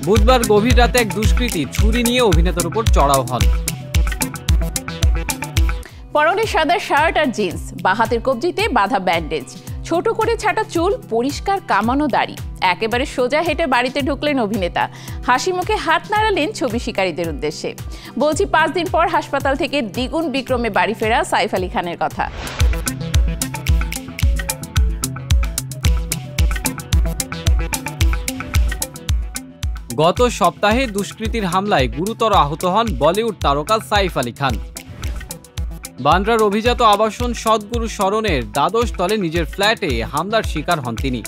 বুধবার গভীর রাতে এক দুষ্কৃতী ছুরি নিয়ে অভিনেতার উপর চড়াও হন। পরনে সাদা শার্ট আর জিন্স, বাঁ হাতের কবজিতে বাঁধা ব্যান্ডেজ, ছোট করে ছাটা চুল, পরিষ্কার কামানো দাড়ি, একেবারে সোজা হেঁটে বাড়িতে ঢুকলেন অভিনেতা। হাসি মুখে হাত নাড়ালেন ছবি শিকারীদের উদ্দেশ্যে। বলছি 5 দিন পর হাসপাতাল থেকে দ্বিগুণ বিক্রমে বাড়ি ফেরা সাইফ আলী খানের কথা। গত সপ্তাহে দুষ্কৃতীর হামলায় গুরুতর আহত হন বলিউড তারকা সাইফ আলী খান। বান্দ্রার অভিজাত আবাসন সদ্গুরু শরণের দ্বাদশ তলে নিজের ফ্ল্যাটে হামলার শিকার হন তিনি।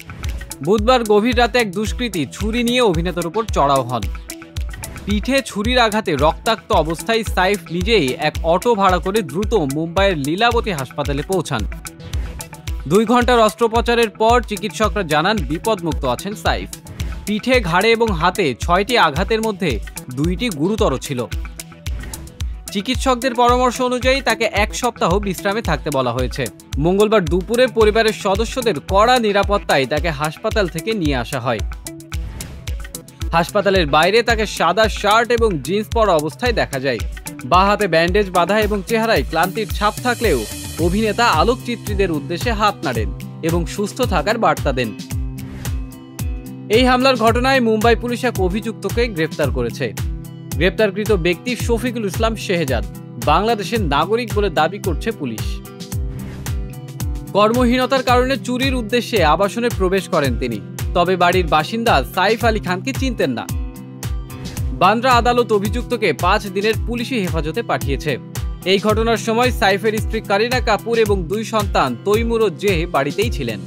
বুধবার গভীর রাতে এক দুষ্কৃতী ছুরি নিয়ে অভিনেতার উপর চড়াও হন। পিঠে ছুরির আঘাতে রক্তাক্ত অবস্থায় সাইফ নিজেই এক অটো ভাড়া করে দ্রুত মুম্বাইয়ের লীলাবতী হাসপাতালে পৌঁছান। 2 ঘন্টার অস্ত্রোপচারের পর চিকিৎসকরা জানান বিপদমুক্ত আছেন সাইফ। পিঠে, ঘাড়ে এবং হাতে 6টি আঘাতের মধ্যে 2টি গুরুতর ছিল। চিকিৎসকদের পরামর্শ অনুযায়ী তাকে 1 সপ্তাহ বিশ্রামে থাকতে বলা হয়েছে। মঙ্গলবার দুপুরে পরিবারের সদস্যদের কড়া নিরাপত্তায় তাকে হাসপাতাল থেকে নিয়ে আসা হয়। হাসপাতালের বাইরে তাকে সাদা শার্ট এবং জিন্স পরা অবস্থায় দেখা যায়। বাঁ হাতে ব্যান্ডেজ বাঁধা এবং চেহারায় ক্লান্তির ছাপ থাকলেও অভিনেতা আলোকচিত্রীদের উদ্দেশ্যে হাত নাড়েন এবং সুস্থ থাকার বার্তা দেন। এই হামলার ঘটনায় মুম্বাই পুলিশ এক অভিযুক্তকে গ্রেফতার করেছে। গ্রেপ্তারকৃত ব্যক্তি শফিকুল ইসলাম শেহজাদ, বাংলাদেশের নাগরিক বলে দাবি করছে পুলিশ। কর্মহীনতার কারণে চুরির উদ্দেশ্যে আবাসনে প্রবেশ করেন তিনি, তবে বাড়ির বাসিন্দা সাইফ আলী খানকে চিনতেন না। বান্দ্রা আদালত অভিযুক্তকে 5 দিনের পুলিশি হেফাজতে পাঠিয়েছে। এই ঘটনার সময় সাইফের স্ত্রী কারিনা কাপুর এবং 2 সন্তান তৈমুর ও জেহ বাড়িতেই ছিলেন।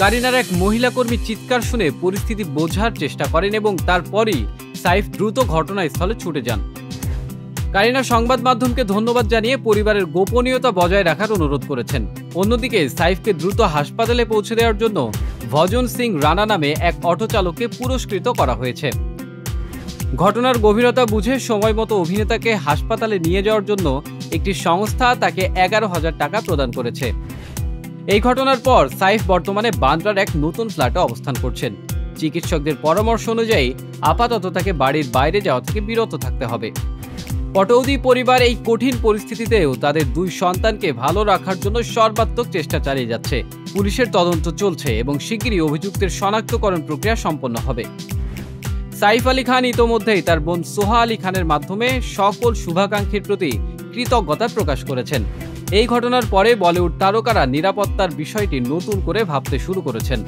কারিনার এক মহিলা কর্মী চিৎকার শুনে পরিস্থিতি বোঝার চেষ্টা করেন এবং তারপরই সাইফ দ্রুত ঘটনাস্থলে ছুটে যান। কারিনা সংবাদ মাধ্যমকে ধন্যবাদ জানিয়ে পরিবারের গোপনীয়তা বজায় রাখার অনুরোধ করেছেন। অন্যদিকে সাইফকে দ্রুত হাসপাতালে পৌঁছে দেওয়ার জন্য ভজন সিং রানা নামে এক অটো চালককে পুরস্কৃত করা হয়েছে। ঘটনার গভীরতা বুঝে সময় মতো অভিনেতাকে হাসপাতালে নিয়ে যাওয়ার জন্য একটি সংস্থা তাকে 11,000 টাকা প্রদান করেছে। এই ঘটনার পর সাইফ বর্তমানে বান্দ্রার এক নতুন ফ্ল্যাটে অবস্থান করছেন। চিকিৎসকদের পরামর্শ অনুযায়ী আপাতত তাকে বাড়ির বাইরে যাওয়া থেকে বিরত থাকতে হবে। পটৌদি পরিবার এই কঠিন পরিস্থিতিতেও তাদের 2 সন্তানকে ভালো রাখার জন্য সর্বাত্মক চেষ্টা চালিয়ে যাচ্ছে। পুলিশের তদন্ত চলছে এবং শিগগিরই অভিযুক্তের শনাক্তকরণ প্রক্রিয়া সম্পন্ন হবে। সাইফ আলী খান ইতোমধ্যেই তার বোন সোহা আলী খানের মাধ্যমে সকল শুভাকাঙ্ক্ষীর প্রতি কৃতজ্ঞতা প্রকাশ করেছেন। এই ঘটনার পরে বলিউড তারকারা নিরাপত্তার বিষয়টি নতুন করে ভাবতে শুরু করেছেন।